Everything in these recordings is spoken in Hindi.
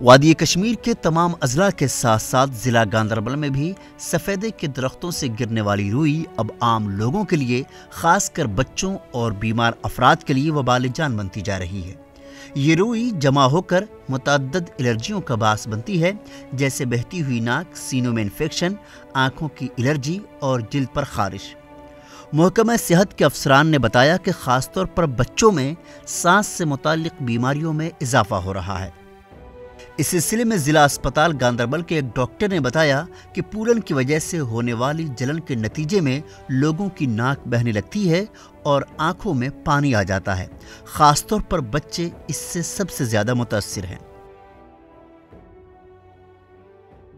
वादी कश्मीर के तमाम अजला के साथ साथ जिला गांदरबल में भी सफ़ेदे के दरख्तों से गिरने वाली रुई अब आम लोगों के लिए, खासकर बच्चों और बीमार अफराद के लिए वबाल जान बनती जा रही है। ये रुई जमा होकर मुतअद्दिद एलर्जियों का बास बनती है, जैसे बहती हुई नाक, सीनों में इन्फेक्शन, आँखों की एलर्जी और जिल्द पर खारिश। महकमा सेहत के अफसरान ने बताया कि ख़ासतौर पर बच्चों में सांस से मुताल्लिक़ बीमारियों में इजाफा हो रहा है। इस सिलसिले में ज़िला अस्पताल गांदरबल के एक डॉक्टर ने बताया कि पूलन की वजह से होने वाली जलन के नतीजे में लोगों की नाक बहने लगती है और आंखों में पानी आ जाता है। ख़ासतौर पर बच्चे इससे सबसे ज़्यादा मुतासिर हैं।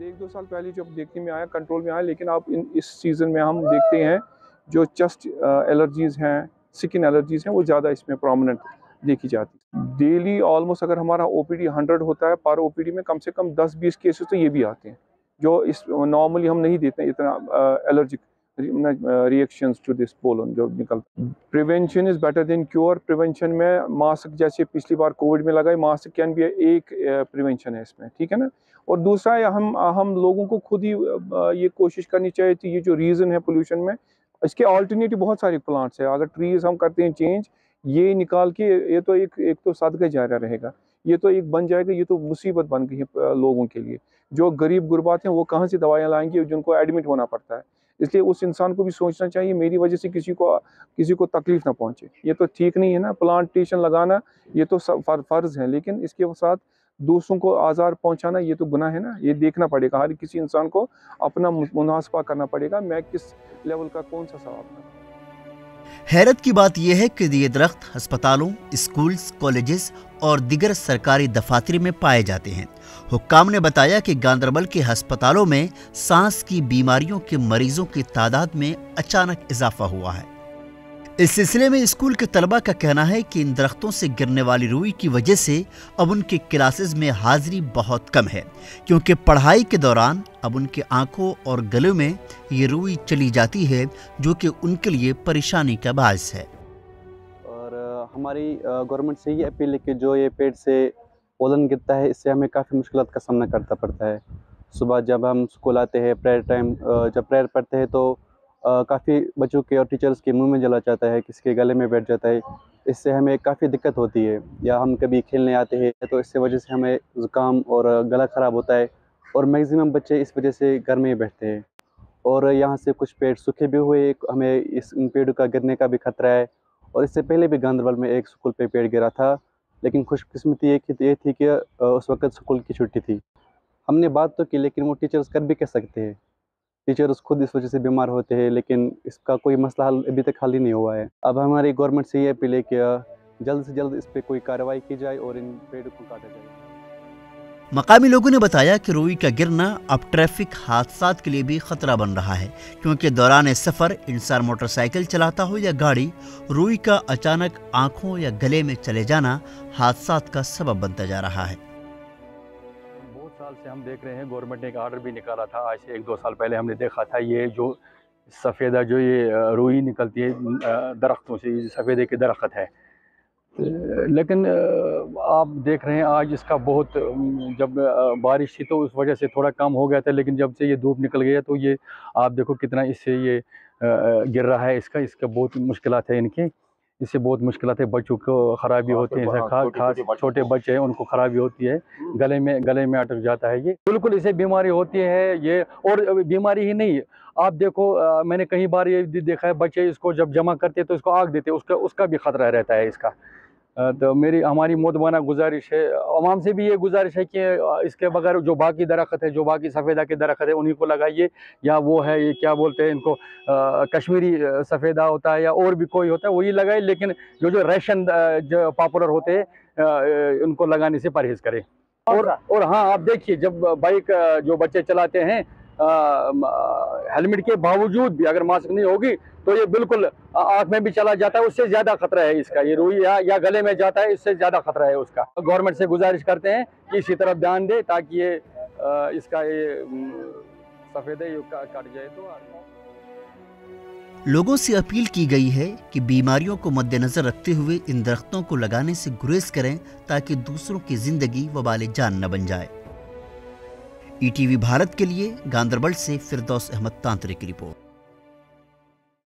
1-2 साल पहले जब देखने में आया, कंट्रोल में आया, लेकिन अब इस सीज़न में हम देखते हैं जो चेस्ट एलर्जीज़ हैं, स्किन एलर्जीज़ हैं, वो ज़्यादा इसमें प्रोमिनेंट देखी जाती है। डेली ऑलमोस्ट अगर हमारा ओपीडी 100 होता है, पर ओपीडी में कम से कम 10-20 केसेस तो ये भी आते हैं जो इस नॉर्मली हम नहीं देते हैं इतना allergic reactions to this pollen जो निकलता है। Prevention is better than cure. Prevention में मास्क, जैसे पिछली बार कोविड में लगाए, मास्क कैन भी एक प्रिवेंशन है इसमें, ठीक है ना। और दूसरा है हम लोगों को खुद ही ये कोशिश करनी चाहिए थी, ये जो रीज़न है पोल्यूशन में, इसके ऑल्टरनेटिव बहुत सारे प्लांट्स है। अगर ट्रीज हम करते हैं चेंज, ये निकाल के, ये तो एक तो सदका जारिया रहेगा, ये तो एक बन जाएगा, ये तो मुसीबत बन गई है लोगों के लिए। जो गरीब गुरबात हैं वो कहाँ से दवाइयाँ लाएंगे, जिनको एडमिट होना पड़ता है। इसलिए उस इंसान को भी सोचना चाहिए मेरी वजह से किसी को तकलीफ ना पहुँचे। ये तो ठीक नहीं है ना, प्लांटेशन लगाना ये तो फ़र्ज़ है, लेकिन इसके साथ दूसरों को आज़ार पहुंचाना ये तो गुनाह है ना। ये देखना पड़ेगा, हर किसी इंसान को अपना मुनासबा करना पड़ेगा, मैं किस लेवल का कौन सा सवाब करता हूं। हैरत की बात यह है कि ये दरख्त अस्पतालों, स्कूल्स, कॉलेजेस और दिगर सरकारी दफातर में पाए जाते हैं। हुक्काम ने बताया कि गांदरबल के अस्पतालों में सांस की बीमारियों के मरीजों की तादाद में अचानक इजाफा हुआ है। इस सिलसिले में स्कूल के तलबा का कहना है कि इन दरख्तों से गिरने वाली रुई की वजह से अब उनके क्लासेस में हाजिरी बहुत कम है, क्योंकि पढ़ाई के दौरान अब उनके आंखों और गलों में ये रुई चली जाती है, जो कि उनके लिए परेशानी का बायस है। और हमारी गवर्नमेंट से ये अपील है कि जो ये पेड़ से पोलन गिरता है, इससे हमें काफ़ी मुश्किलात का सामना करना पड़ता है। सुबह जब हम स्कूल आते हैं, प्रेयर टाइम जब प्रेयर पढ़ते हैं तो काफ़ी बच्चों के और टीचर्स के मुंह में जला जाता है, किसी के गले में बैठ जाता है। इससे हमें काफ़ी दिक्कत होती है। या हम कभी खेलने आते हैं तो इससे वजह से हमें ज़ुकाम और गला ख़राब होता है, और मैक्सिमम बच्चे इस वजह से घर में ही बैठते हैं। और यहाँ से कुछ पेड़ सूखे भी हुए, हमें इन पेड़ों का गिरने का भी खतरा है। और इससे पहले भी गांदरबल में एक स्कूल पे पेड़ गिरा था, लेकिन खुशकिस्मती ये थी कि उस वक्त स्कूल की छुट्टी थी। हमने बात तो की, लेकिन वो टीचर्स कर भी कह सकते हैं। टीचर्स खुद इस वजह से बीमार होते हैं, लेकिन इसका कोई मसला अभी तक हल ही नहीं हुआ है। अब हमारी गवर्नमेंट से ये अपील है कि जल्द से जल्द इस पर कोई कार्रवाई की जाए और इन पेड़ों को काटा जाए। मकामी लोगों ने बताया कि रुई का गिरना अब ट्रैफिक हादसात के लिए भी खतरा बन रहा है, क्योंकि दौरान सफ़र इंसान मोटरसाइकिल चलाता हो या गाड़ी, रुई का अचानक आंखों या गले में चले जाना हादसात का सबब बनता जा रहा है। बहुत साल से हम देख रहे हैं, गवर्नमेंट ने एक ऑर्डर भी निकाला था, आज से 1-2 साल पहले हमने देखा था। ये जो सफ़ेदा जो ये रुई निकलती है दरख्तों से, ये सफ़ेदे के दरख्त है, लेकिन आप देख रहे हैं आज इसका बहुत, जब बारिश थी तो उस वजह से थोड़ा कम हो गया था, लेकिन जब से ये धूप निकल गई है तो ये आप देखो कितना इससे ये गिर रहा है। इसका बहुत मुश्किलात है, इनकी इससे बहुत मुश्किलात है। बच्चों को ख़राबी होती है, खास छोटे बच्चे हैं उनको ख़राबी होती है, गले में अटक जाता है। ये बिल्कुल इसे बीमारी होती है ये। और बीमारी ही नहीं, आप देखो मैंने कई बार ये देखा है, बच्चे इसको जब जमा करते हैं तो इसको आग देते हैं, उसका भी ख़तरा रहता है इसका। तो हमारी मोदबाना गुजारिश है, अवाम से भी ये गुजारिश है कि इसके बगैर जो बाकी दरख्त है, जो बाकी सफ़ेदा के दरख्त है, उन्हीं को लगाइए। या वो है, ये क्या बोलते हैं इनको, कश्मीरी सफ़ेदा होता है या और भी कोई होता है, वही लगाए। लेकिन जो रेशन जो पॉपुलर होते हैं उनको लगाने से परहेज़ करें। और हाँ, आप देखिए जब बाइक जो बच्चे चलाते हैं, हेलमेट के बावजूद भी अगर मास्क नहीं होगी तो ये बिल्कुल आँख में भी चला जाता है, उससे ज़्यादा खतरा है इसका। ये रुई या गले में जाता है, इससे ज़्यादा खतरा है उसका। गवर्नमेंट से गुजारिश करते हैं कि इसी तरफ ध्यान दे, ताकि ये इसका ये सफ़ेदे कट जाए। तो लोगों से अपील की गई है कि बीमारियों को मद्देनजर रखते हुए इन दरख्तों को लगाने से गुरेज करें, ताकि दूसरों की जिंदगी वबाल जान न बन जाए। ईटीवी भारत के लिए गांदरबल से फिरदौस अहमद तांत्रिक की रिपोर्ट।